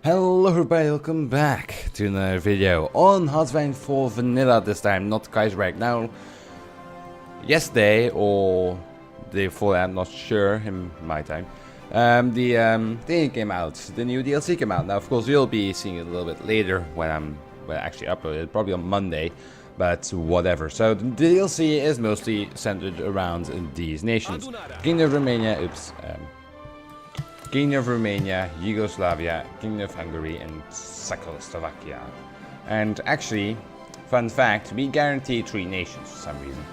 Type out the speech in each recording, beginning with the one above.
Hello everybody, welcome back to another video on Hotspot for Vanilla this time, not Kaiserberg. Now, yesterday or the day before, I'm not sure, in my time, the thing came out, the new DLC came out. Now of course you'll be seeing it a little bit later when I actually upload it, probably on Monday, but whatever. So the DLC is mostly centered around these nations. Kingdom of Romania, Kingdom of Romania, Yugoslavia, Kingdom of Hungary, and Czechoslovakia. And actually, fun fact, we guarantee 3 nations for some reason.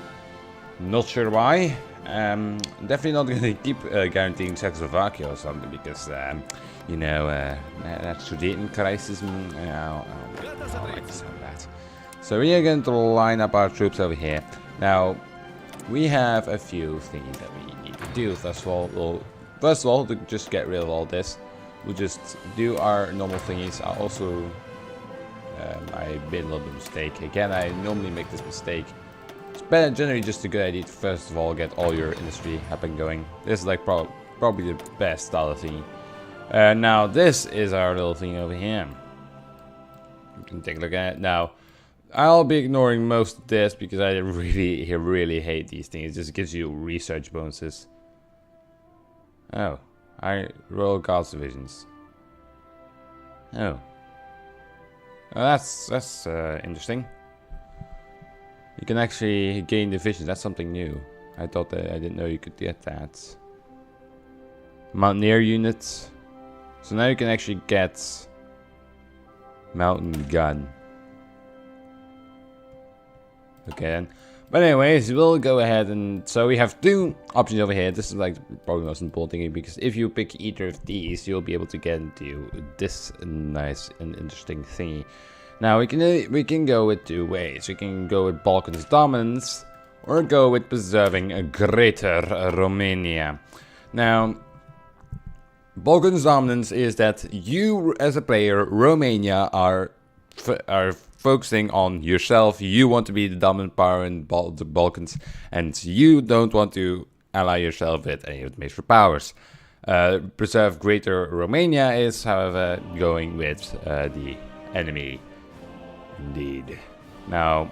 Not sure why. Definitely not going to keep guaranteeing Czechoslovakia or something because, you know, that's Sudetenland crisis. I don't like the sound of that. So we are going to line up our troops over here. Now, we have a few things that we need to do. First of all, to just get rid of all this, we'll just do our normal thingies. I made a little bit of mistake. Again, I normally make this mistake. It's better, generally just a good idea to first of all get all your industry up and going. This is like probably the best style of thingy. Now this is our little thing over here. You can take a look at it. Now, I'll be ignoring most of this because I really hate these things. It just gives you research bonuses. Oh, Royal Guards divisions. Oh, that's interesting. You can actually gain divisions. That's something new. I thought that I didn't know you could get that. Mountaineer units. So now you can actually get mountain gun. Okay then. But anyways, we'll go ahead and so we have 2 options over here. This is like probably the most important thing because if you pick either of these, you'll be able to get into this nice and interesting thingy. Now we can go with 2 ways. We can go with Balkans dominance or go with preserving a greater Romania. Now, Balkans dominance is that you as a player, Romania, are focusing on yourself. You want to be the dominant power in the Balkans, and you don't want to ally yourself with any of the major powers. Preserve Greater Romania is, however, going with the enemy. Indeed. Now,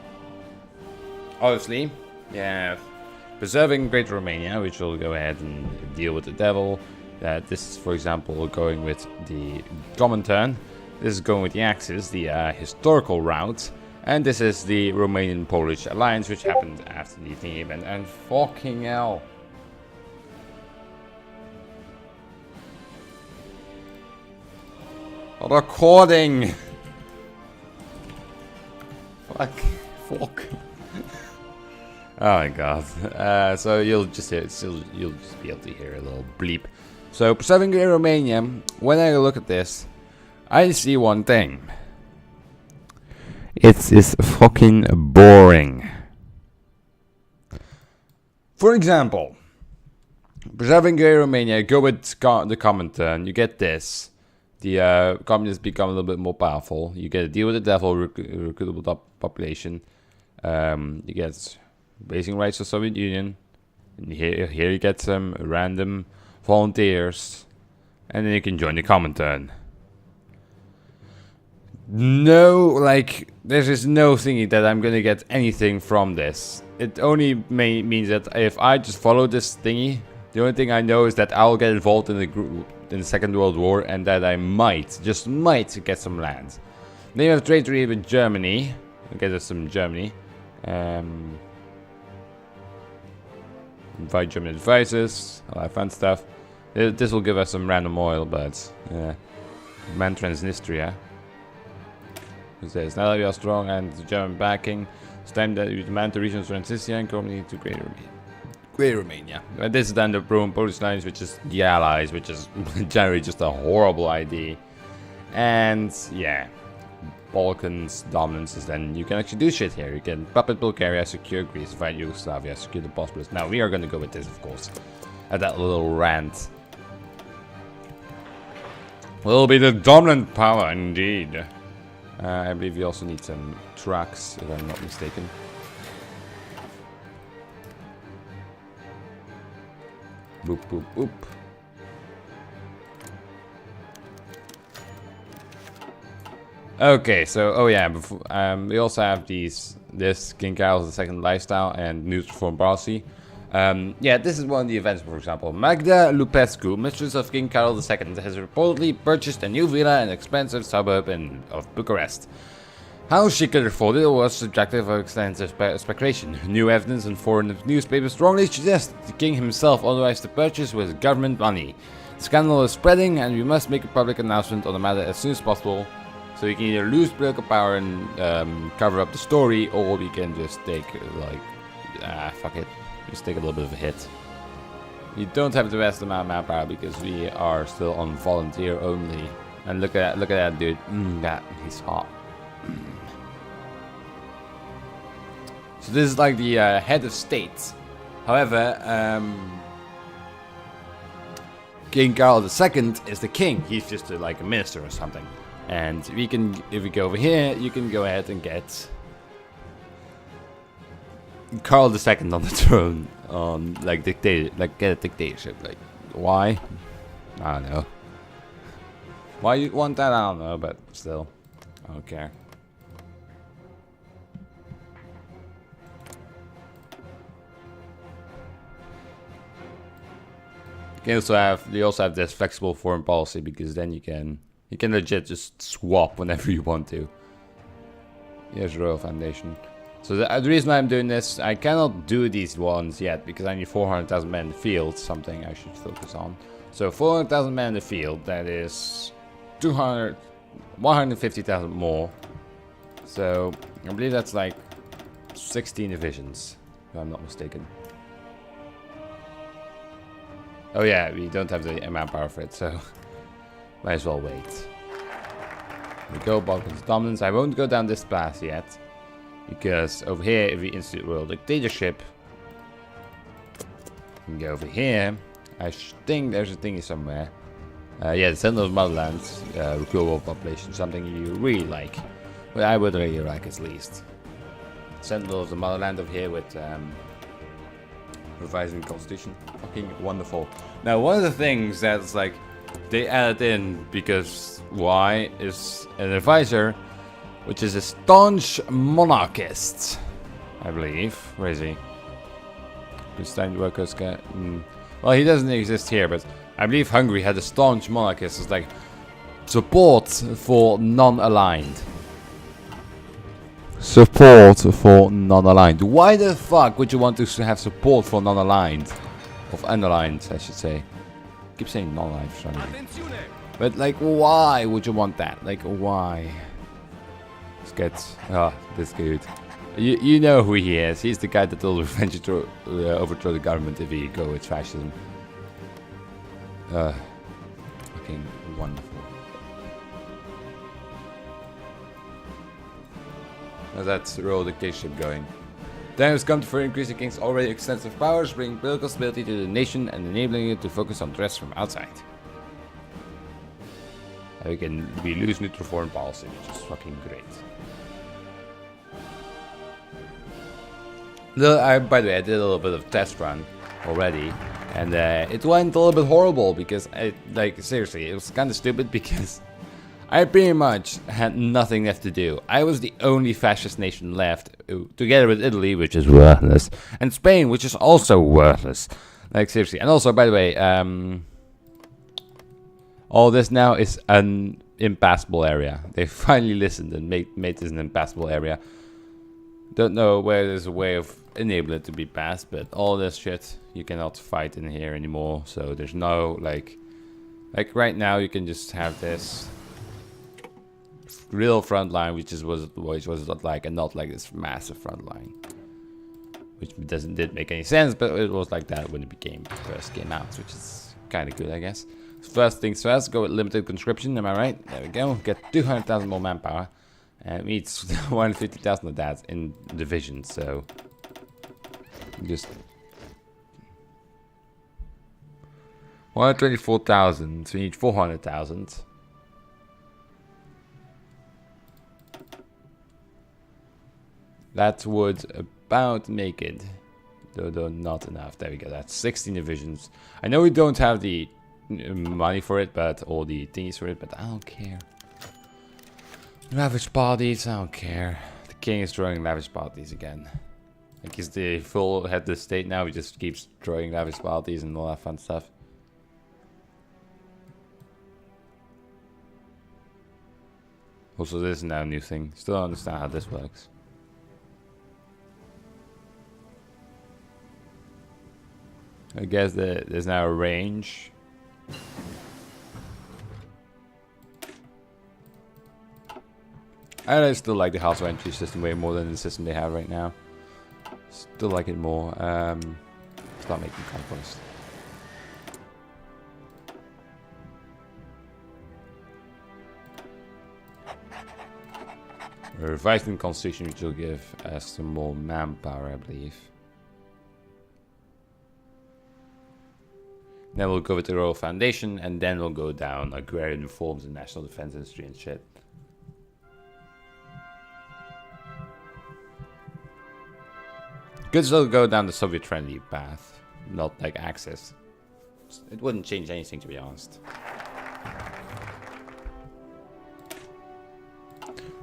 obviously, you have Preserving Greater Romania, which will go ahead and deal with the devil. This is, for example, going with the Comintern. This is going with the Axis, the historical route, and this is the Romanian-Polish alliance, which happened after the thing event. And fucking hell, recording. Fuck. Oh my god. So you'll just be able to hear a little bleep. So preserving Romania. When I look at this, I see one thing. It's fucking boring. For example, preserving Romania, go with the Comintern, you get this. The communists become a little bit more powerful. You get to deal with the devil, recruitable population. You get basing rights of Soviet Union. And here you get some random volunteers. And then you can join the Comintern. No, like, there is no thingy that I'm gonna get anything from this. It only means that if I just follow this thingy, the only thing I know is that I'll get involved in the Second World War and that I just might get some land. Then you have trade treaty with Germany. I'll get us some Germany. Invite German advisors, all that fun stuff. This will give us some random oil, but man Transnistria. Who's this? Now that we are strong and German backing, it's time that we demand the regions of Transnistria and Germany to Greater Romania. But this is then the Polish lines, which is the Allies, which is generally just a horrible idea. And yeah, Balkans dominance is then you can actually do shit here. You can puppet Bulgaria, secure Greece, fight Yugoslavia, secure the Bosporus. Now we are going to go with this, of course, at that little rant. Will be the dominant power indeed. I believe we also need some trucks, if I'm not mistaken. Boop, boop, boop. Okay, so oh yeah, before, we also have this King Carol II lifestyle and neutral foreign policy. Yeah, this is one of the events, for example. Magda Lupescu, mistress of King Carol II, has reportedly purchased a new villa in an expensive suburb of Bucharest. How she could afford it was subjective of extensive speculation. New evidence and foreign newspapers strongly suggest the king himself authorized the purchase with government money. The scandal is spreading and we must make a public announcement on the matter as soon as possible. So we can either lose political power and cover up the story, or we can just take, like, fuck it. Just take a little bit of a hit. We don't have the best amount of manpower because we are still on volunteer only. And look at that dude. He's hot. So this is like the head of state. However, King Carol II is the king. He's just like a minister or something. And we can, if we go over here, you can go ahead and get Carl II on the throne, on like get a dictatorship. Like, why? I don't know. Why you want that? I don't know, but still, I don't care. You also have this flexible foreign policy because then you can legit just swap whenever you want to. Here's Royal Foundation. So the reason I'm doing this, I cannot do these ones yet because I need 400,000 men in the field, something I should focus on. So 400,000 men in the field, that is 150,000 more. So I believe that's like 16 divisions, if I'm not mistaken. Oh yeah, we don't have the manpower for it, so might as well wait. We go Balkans dominance. I won't go down this path yet. Because over here, if we institute royal dictatorship, we can go over here. I think there's a thingy somewhere. Yeah, the Sentinel of Motherland, global population, something you really like. But I would really like at least. Sentinel of the Motherland over here with revising the constitution. Fucking wonderful. Now, one of the things that's like they added in because why is an advisor, which is a staunch monarchist, I believe. Where is he? Well, he doesn't exist here, but I believe Hungary had a staunch monarchist. It's like support for non-aligned. Support for non-aligned. Why the fuck would you want to have support for non-aligned? Of unaligned, I should say. I keep saying non-aligned for some reason. But like, why would you want that? Like, why? This dude. You know who he is. He's the guy that will eventually overthrow the government if we go with fascism. Fucking wonderful. Now that's royal dictatorship going. Time has come for increasing the king's already extensive powers, bringing political stability to the nation and enabling it to focus on threats from outside. We lose neutral foreign policy, which is fucking great. By the way, I did a little bit of test run already, and it went a little bit horrible because, seriously, it was kind of stupid because I pretty much had nothing left to do. I was the only fascist nation left, together with Italy, which is worthless, and Spain, which is also worthless. Like, seriously. And also, by the way, all this now is an impassable area. They finally listened and made this an impassable area. Don't know where there's a way of enabling it to be passed, but all this shit, you cannot fight in here anymore. So there's no, like right now you can just have this real front line, which was like, and not like this massive front line. Which didn't make any sense, but it was like that when it first came out, which is kind of good, I guess. First things first, go with limited conscription, am I right? There we go, get 200,000 more manpower. And it needs 150,000 of that in division, so just 124,000, so we need 400,000. That would about make it, though not enough. There we go, that's 16 divisions. I know we don't have the money for it, but all the thingies for it, but I don't care. Lavish parties, I don't care. The king is throwing lavish parties again. Like he's the full head of the state now, he just keeps throwing lavish parties and all that fun stuff. Also, this is now a new thing. Still don't understand how this works. I guess there's now a range. I still like the house of entry system way more than the system they have right now. Still like it more. Start making conquest. A revised constitution which will give us some more manpower, I believe. Then we'll go with the Royal Foundation, and then we'll go down agrarian reforms and national defense industry and shit. Could still go down the Soviet-friendly path, not like Axis. It wouldn't change anything, to be honest.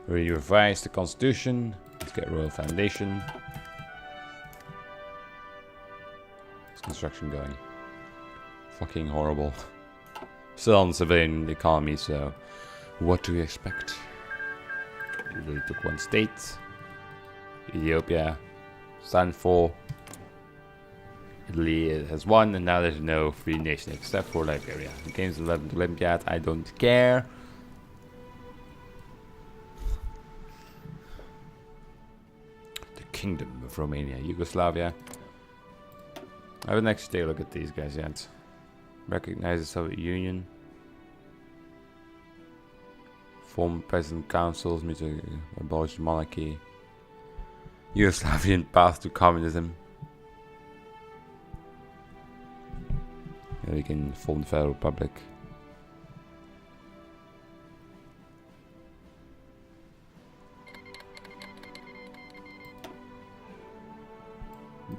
We revise the constitution. Let's get Royal Foundation. How's construction going? Fucking horrible. Still on the civilian economy, so what do we expect? We really took one state. Ethiopia. Stand for. Italy has won, and now there's no free nation except for Liberia. The game's 11th Olympiad, I don't care. The Kingdom of Romania, Yugoslavia. I haven't actually taken a look at these guys yet. Recognize the Soviet Union. Form President Councils, abolish the monarchy. Yugoslavian path to communism. And we can form the Federal Republic.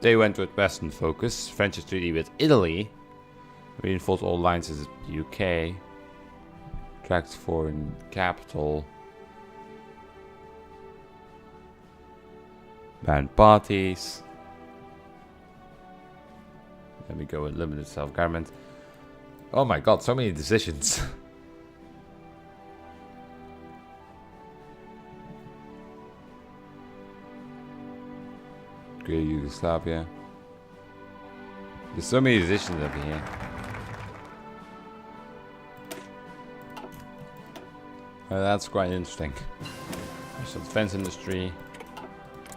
They went with Western focus. French treaty with Italy. Reinforced all alliances with the UK. Attracts foreign capital. Ban parties. Then we go with limited self-government. Oh my god, so many decisions. Greater Yugoslavia. There's so many decisions over here. That's quite interesting. There's the defense industry.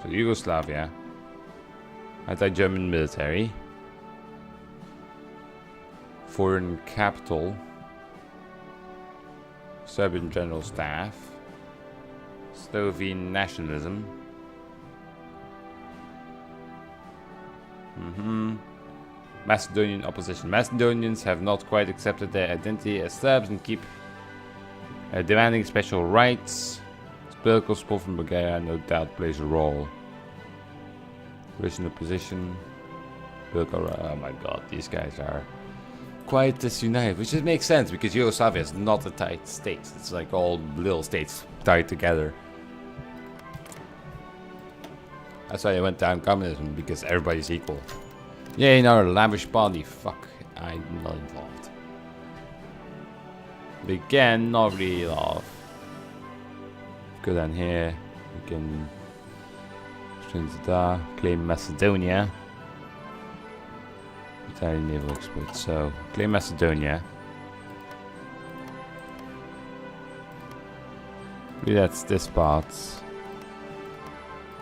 So Yugoslavia. Anti-German military. Foreign capital. Serbian general staff. Slovene nationalism. Macedonian opposition. Macedonians have not quite accepted their identity as Serbs and keep demanding special rights. Political support from Bulgaria no doubt plays a role. Original position. Oh my god, these guys are quite disunited, which just makes sense because Yugoslavia is not a tight state. It's like all little states tied together. That's why they went down communism, because everybody's equal. Yeah, another lavish party. Fuck, I'm not involved. But again, not really love. Go down here. We can claim Macedonia. Italian naval expert. So claim Macedonia. Maybe that's this part.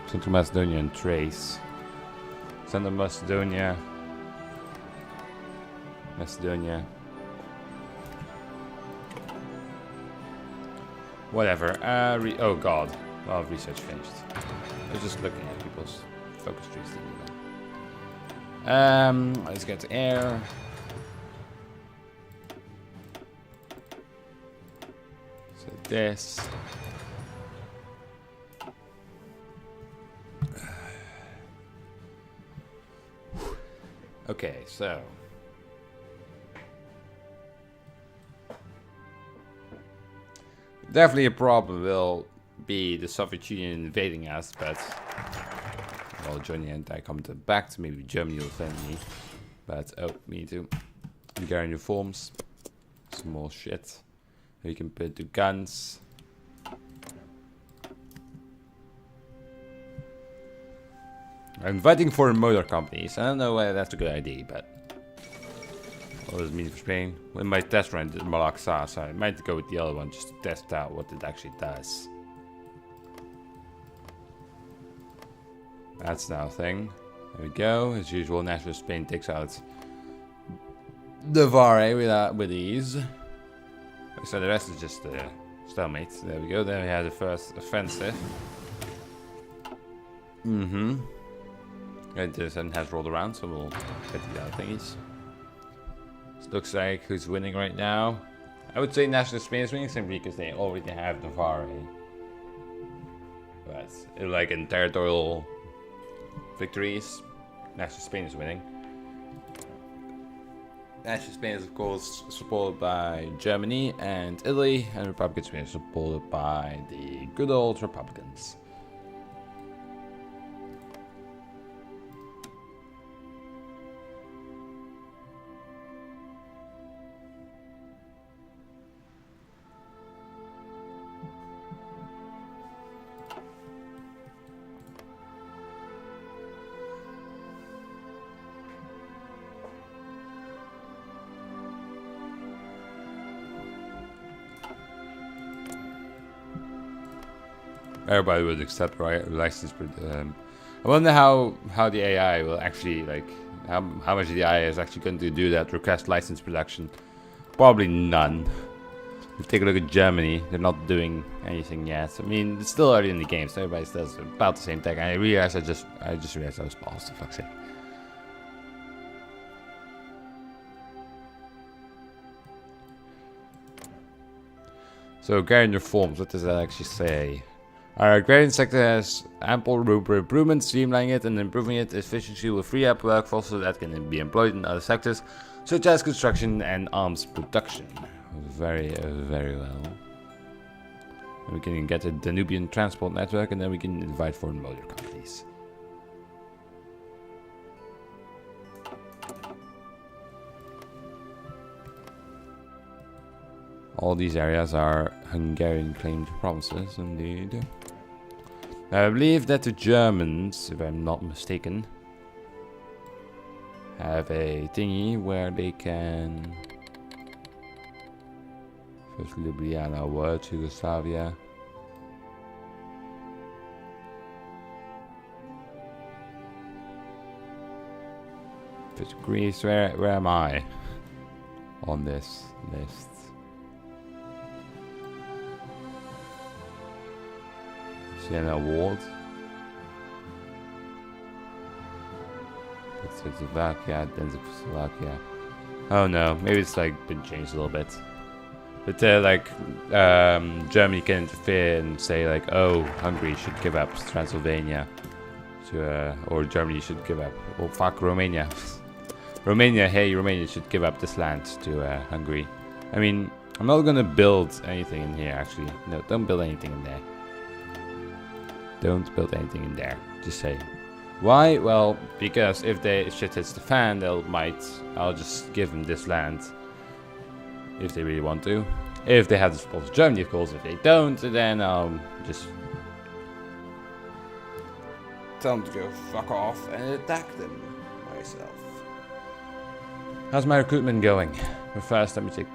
Central Macedonia and Thrace. Central Macedonia. Macedonia. Whatever. Oh god. Well, research finished. I was just looking at people's focus trees. Let's get to air. So this. Okay, so. Definitely a problem. We'll be the Soviet Union invading us, but well, joining and I come back to maybe Germany will defend me. But oh, me need to get uniforms, some more shit. We can put the guns. I'm inviting foreign motor companies. I don't know whether that's a good idea, but what does it mean for Spain? We might test run Malaksa, so I might go with the other one just to test out what it actually does. That's now a thing. There we go. As usual, National Spain takes out the Vare with ease. So the rest is just stalemate. There we go. There we have the first offensive. It just has rolled around, so we'll get the other thingies. This looks like who's winning right now. I would say National Spain is winning simply because they already have the Vare. But like in territorial victories, National Spain is winning. National Spain is of course supported by Germany and Italy, and Republic of Spain is supported by the good old Republicans. Everybody would accept license, but I wonder how the AI will actually how much the AI is actually going to do that request license production. Probably none. If you take a look at Germany, they're not doing anything yet. I mean, it's still early in the game, so everybody does about the same thing. I realized I just realized I was paused. For fuck's sake. So agrarian reforms. What does that actually say? Our agrarian sector has ample room for improvement. Streamlining it and improving its efficiency will free up workforce so that can be employed in other sectors, such as construction and arms production. Very, very well. And we can get a Danubian transport network, and then we can invite foreign motor companies. All these areas are Hungarian claimed provinces, indeed. I believe that the Germans, if I'm not mistaken, have a thingy where they can... First Ljubljana, what? Yugoslavia. First Greece, where am I on this list? An award. It's Slovakia, then Slovakia. Oh no, maybe it's been changed a little bit. But Germany can interfere and say oh, Hungary should give up Transylvania to or Germany should give up. Oh fuck, Romania. Romania should give up this land to Hungary. I mean, I'm not gonna build anything in here actually. No, don't build anything in there. Don't build anything in there. Just say. Why? Well, because if shit hits the fan, I'll just give them this land. If they really want to. If they have the support of Germany, of course. If they don't, then I'll just tell them to go fuck off and attack them myself. How's my recruitment going? But first, let me take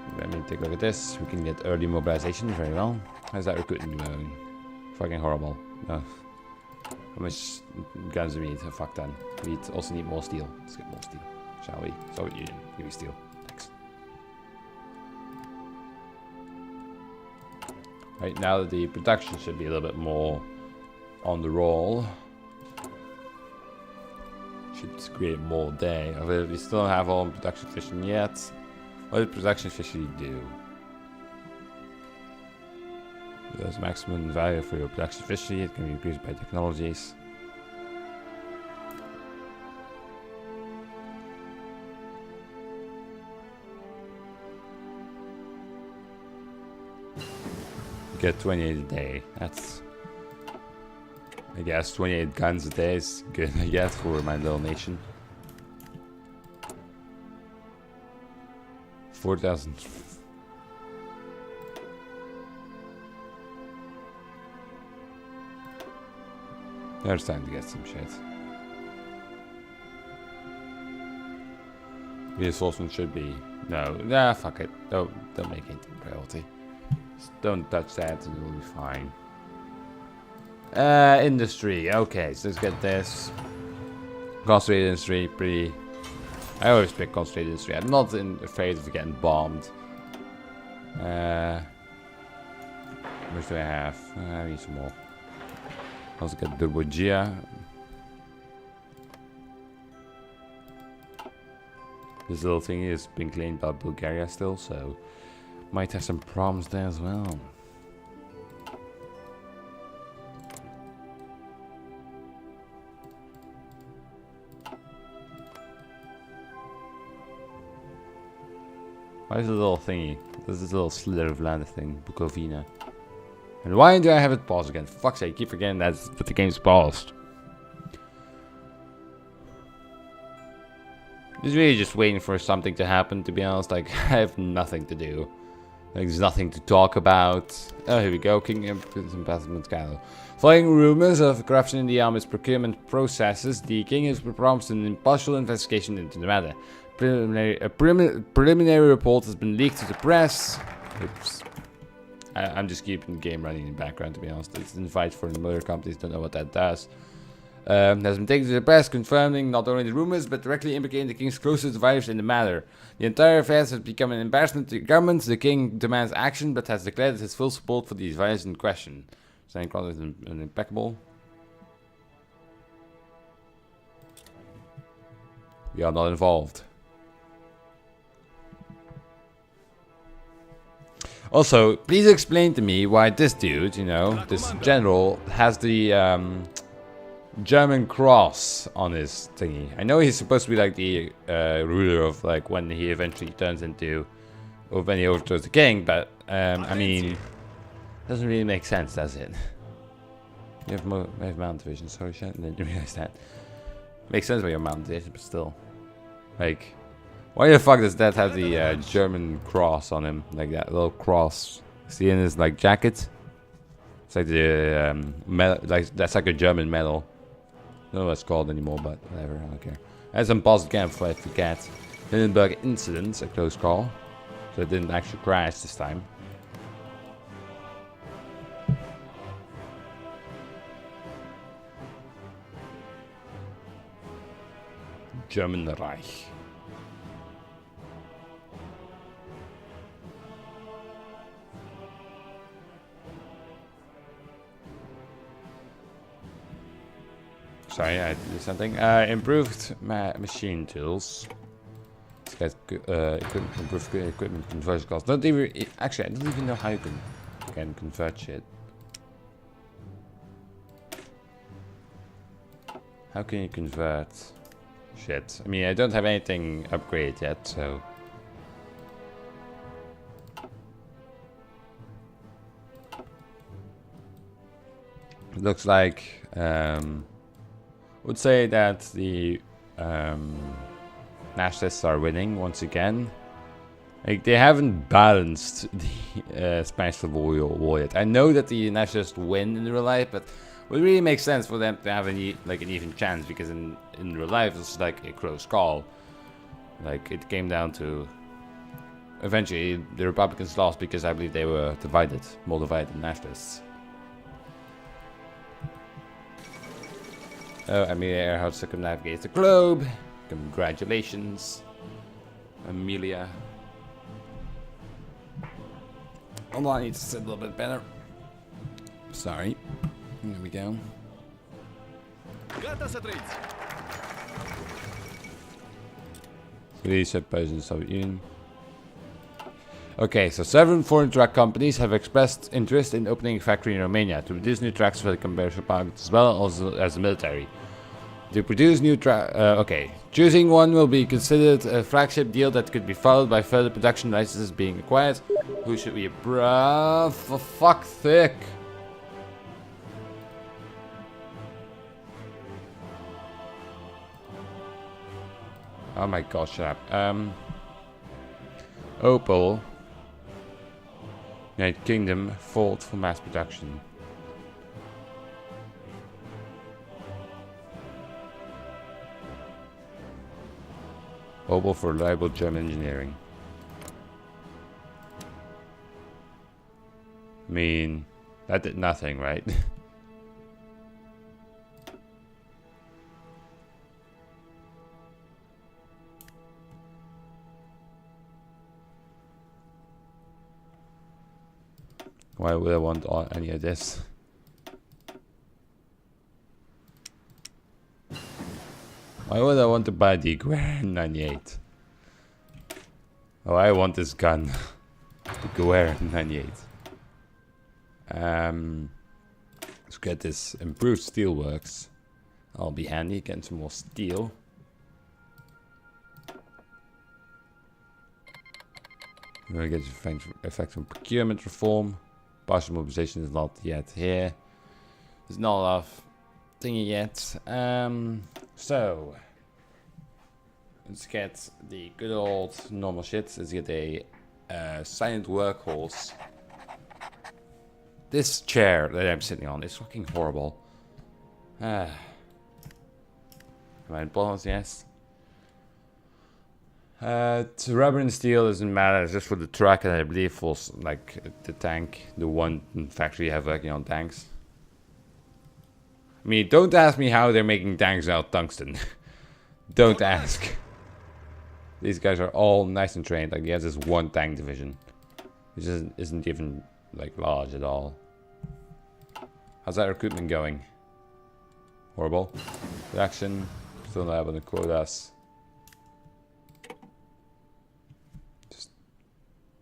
a look at this. We can get early mobilization very well. How's that recruitment going? Fucking horrible. Oh. How much guns do we need? Oh, fuck then. We also need more steel. Let's get more steel, shall we? Soviet Union, give me steel. Thanks. Right now the production should be a little bit more on the roll. Should create more day. We still don't have all production efficient yet. What did production efficiency do? There's maximum value for your production efficiency. It can be increased by technologies. Get 28 a day. That's I guess 28 guns a day is good, I guess, for my little nation. 4,000. There's time to get some shit. Reinforcement should be... No, nah, fuck it. Don't make anything priority. Just don't touch that and it'll be fine. Industry. Okay, so let's get this. Concentrated industry, pretty... I always pick concentrated industry. I'm not afraid of getting bombed. What do I have? I need some more. Also get Durbogia. This little thing is being claimed by Bulgaria still, so might have some problems there as well. Why is the little thingy? There's this little slither of land thing, Bukovina. And why do I have it paused again? For fuck's sake, I keep forgetting that the game's paused. It's really just waiting for something to happen, to be honest. Like, I have nothing to do. Like, there's nothing to talk about. Oh, here we go. King Imprisonment Cattle. Following rumors of corruption in the army's procurement processes, the king has promised an impartial investigation into the matter. A preliminary report has been leaked to the press. Oops. I'm just keeping the game running in the background, to be honest. It's an invite for the motor companies, don't know what that does. Has been taken to the press, confirming not only the rumors, but directly implicating the king's closest advisors in the matter. The entire affair has become an embarrassment to the government. The king demands action, but has declared his full support for the advisors in question. Signing contract is impeccable. We are not involved. Also, please explain to me why this dude, you know, this general, has the German cross on his thingy. I know he's supposed to be like the ruler of, like, when he eventually turns into, or when he overthrows the king, but I mean, doesn't really make sense, does it? You have mountain division, sorry, shit, I didn't realize that. Makes sense when you're mountain division, but still, like, why the fuck does that have the German cross on him, like that little cross? See in his like jacket? It's like the medal, like that's like a German medal. I don't know what it's called anymore, but whatever, I don't care. As some positive again before I forget. Hindenburg incident, a close call. So it didn't actually crash this time. German Reich. Sorry, I did something. Improved machine tools. Let's get improved equipment conversion costs. Don't even actually, I don't even know how you can convert shit. How can you convert shit? I mean, I don't have anything upgraded yet, so. It looks like would say that the nationalists are winning once again. Like, they haven't balanced the Spanish Civil War yet. I know that the nationalists win in real life, but it would really make sense for them to have an even chance, because in real life it's like a close call. Like, it came down to eventually the Republicans lost because I believe they were divided, more divided than nationalists. Oh, Amelia Earhart circumnavigates the globe. Congratulations, Amelia. Hold on, I need to sit a little bit better. Sorry. There we go. Release opposing the Soviet Union. Okay, so 7 foreign truck companies have expressed interest in opening a factory in Romania to produce new trucks for the commercial market as well as the military. To produce new okay, choosing one will be considered a flagship deal that could be followed by further production licenses being acquired. Who should we bruh? For fuck's sake. Oh my god, shut up. Opal. United Kingdom, fault for mass production. Opal for reliable German engineering. I mean, that did nothing, right? Why would I want any of this? Why would I want to buy the Guerre 98? Oh, I want this gun. The Guerre 98. Let's get this improved steelworks. I'll be handy, getting some more steel. We're gonna get effect from procurement reform. Partial mobilization is not yet here. There's not a lot of thingy yet. So let's get the good old normal shit. Let's get a silent workhorse. This chair that I'm sitting on is fucking horrible. Am I in balance? Yes. Rubber and steel doesn't matter. It's just for the truck, and I believe for like the tank, the one factory you have working on tanks. I mean, don't ask me how they're making tanks out of tungsten. Don't ask. These guys are all nice and trained. Like, he has this one tank division, which isn't even like large at all. How's that recruitment going? Horrible. Production. Still not able to quote us. Just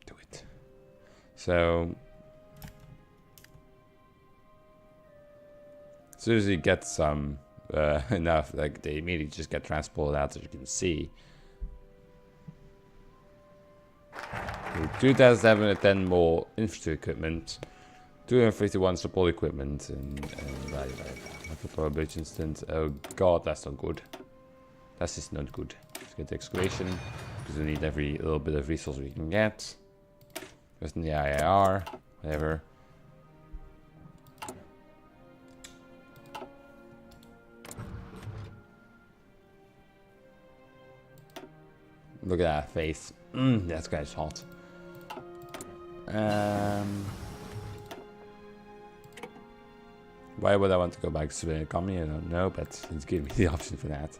do it. So as soon as you get some enough, like they immediately just get transported out, as you can see. 2010 more infantry equipment, 251 support equipment, and probability instant. Oh god, that's not good. That's just not good. Let's get the excavation, because we need every little bit of resource we can get. Just in the IIR, whatever. Look at that face. That guy's hot. Why would I want to go back to civilian economy? I don't know, but it's giving me the option for that.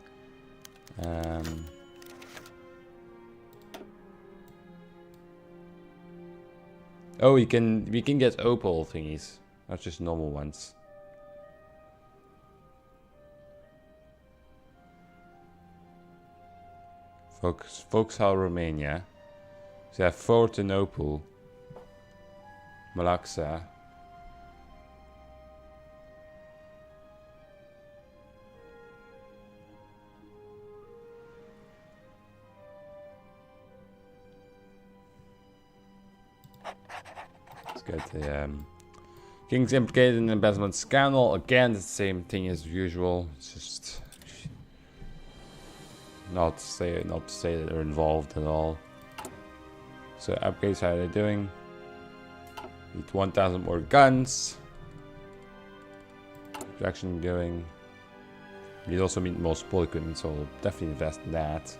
Oh, we can get opal thingies, not just normal ones. Vauxhall, Romania. So we have Fort and Opal. Malaxa. Let's get the King's implicated in embezzlement scandal. Again, the same thing as usual. It's just not to say that they're involved at all. So upgrades, how are they doing? Need 1,000 more guns. Production going. You also need more support equipment, so we'll definitely invest in that.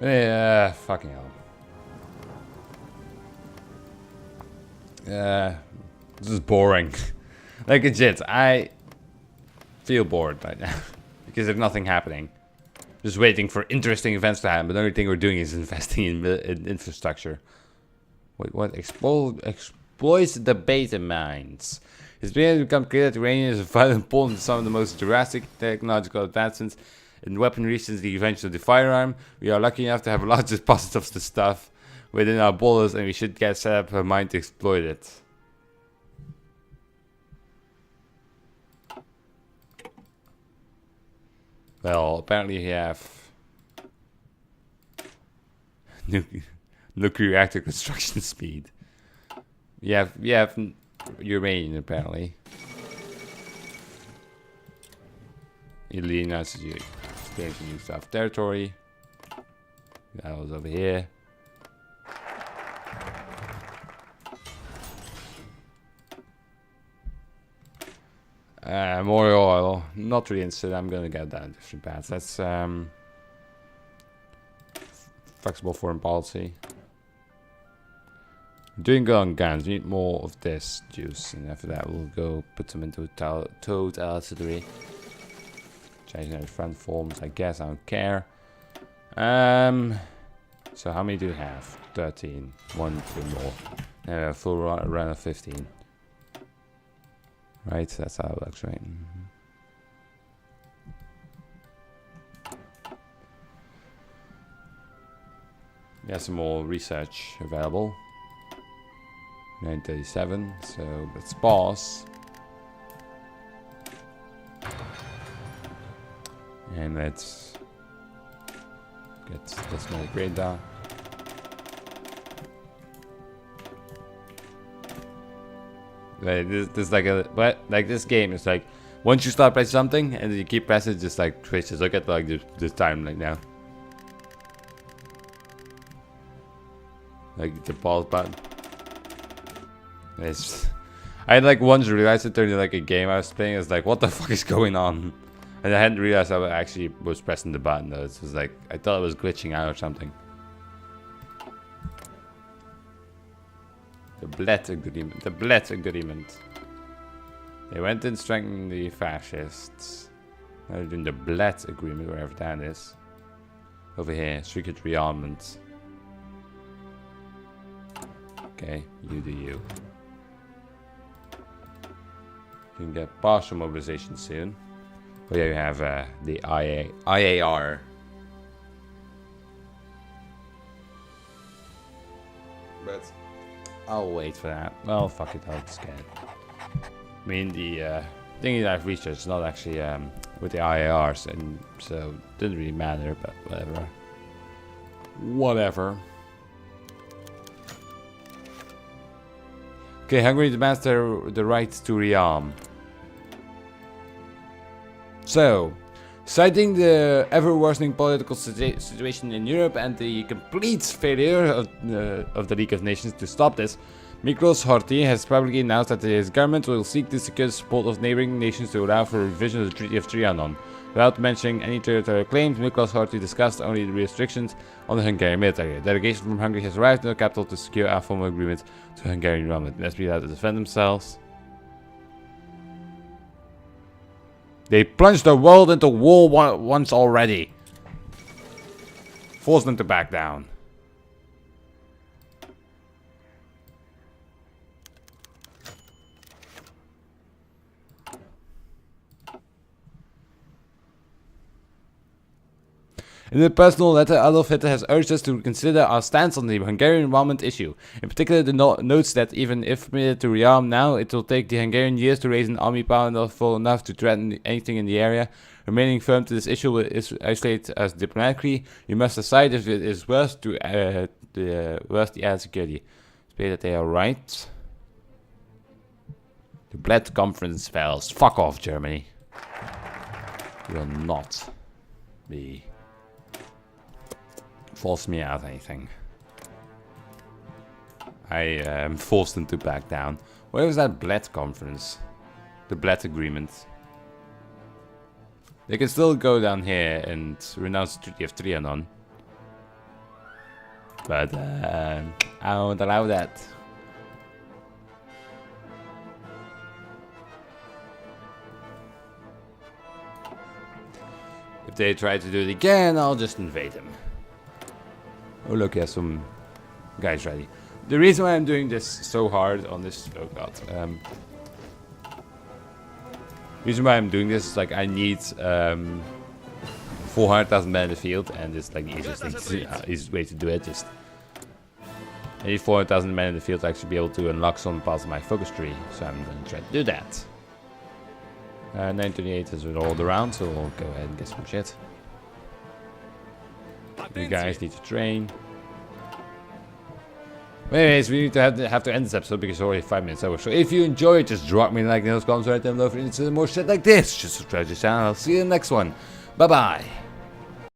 Yeah, fucking hell. This is boring. Like, legit, I feel bored right now because there's nothing happening. Just waiting for interesting events to happen, but the only thing we're doing is investing in infrastructure. Wait, what? Exploits the beta mines. It's become clear that Romania is a vital important to some of the most drastic technological advancements in weaponry since the invention of the firearm. We are lucky enough to have large deposits of the stuff within our borders, and we should get set up a mine to exploit it. Well, apparently we have nuclear reactor construction speed. You have Uranian apparently. Italy announces you claims new South territory. That was over here. More oil. Not really interested. I'm gonna get that in different paths. That's flexible foreign policy. Doing good on guns. We need more of this juice, and after that we'll go put them into toad artillery. Changing their front forms, I guess. I don't care. So how many do you have? 13. 1, 2 more. Full run of 15. Right, that's how it looks, right? Yeah, some more research available. 937, so let's pause. And let's get this small grade down. This like a like this game is like once you start pressing something and you keep pressing, it just like twitches. Look at like this time like now. Like the pause button. I had like once realized it turned into like a game I was playing. It's like, what the fuck is going on? And I hadn't realized I actually was pressing the button though. It was like, I thought it was glitching out or something. The Bled Agreement. The Bled Agreement. They went in strengthening the fascists. Now they're doing the Bled Agreement, wherever that is. Over here, secret rearmament. Okay, you do you. You can get partial mobilization soon. Oh yeah, you have the IAR. But I'll wait for that. Well, fuck it, I'll just get it. I mean, the thing that I've researched is not actually with the IARs, and so it didn't really matter, but whatever. Whatever. Okay, Hungary demands the right to rearm. So, citing the ever-worsening political situation in Europe and the complete failure of the League of Nations to stop this, Miklos Horthy has publicly announced that his government will seek to secure the support of neighboring nations to allow for a revision of the Treaty of Trianon. Without mentioning any territorial claims, Miklos Horthy discussed only the restrictions on the Hungarian military. A delegation from Hungary has arrived in the capital to secure a formal agreement to Hungarian government. Must be allowed to defend themselves. They plunged the world into war once already. Force them to back down. In a personal letter, Adolf Hitler has urged us to consider our stance on the Hungarian rearmament issue. In particular, the notes that even if permitted to rearm now, it will take the Hungarian years to raise an army powerful enough to threaten anything in the area. Remaining firm to this issue will isolate us diplomatically. You must decide if it is worth the added security. Say that they are right. The Bled Conference fails. Fuck off, Germany. You will not be force me out anything. I forced them to back down. Where was that Bled conference? The Bled agreement. They can still go down here and renounce the Treaty of Trianon. But I won't allow that. If they try to do it again, I'll just invade them. Oh look, yeah, some guys ready. The reason why I'm doing this so hard on this, oh god, reason why I'm doing this is like I need 400,000 men in the field, and it's like the easiest way to do it. Just I need 400,000 men in the field to actually be able to unlock some parts of my focus tree, so I'm going to try to do that. 928 has rolled around, so we'll go ahead and get some shit. You guys need to train. Anyways, we need to have to end this episode because it's already 5 minutes over. So if you enjoyed, just drop me a like in those comments right down below. If you're interested in more shit like this, just subscribe to the channel. I'll see you in the next one. Bye bye.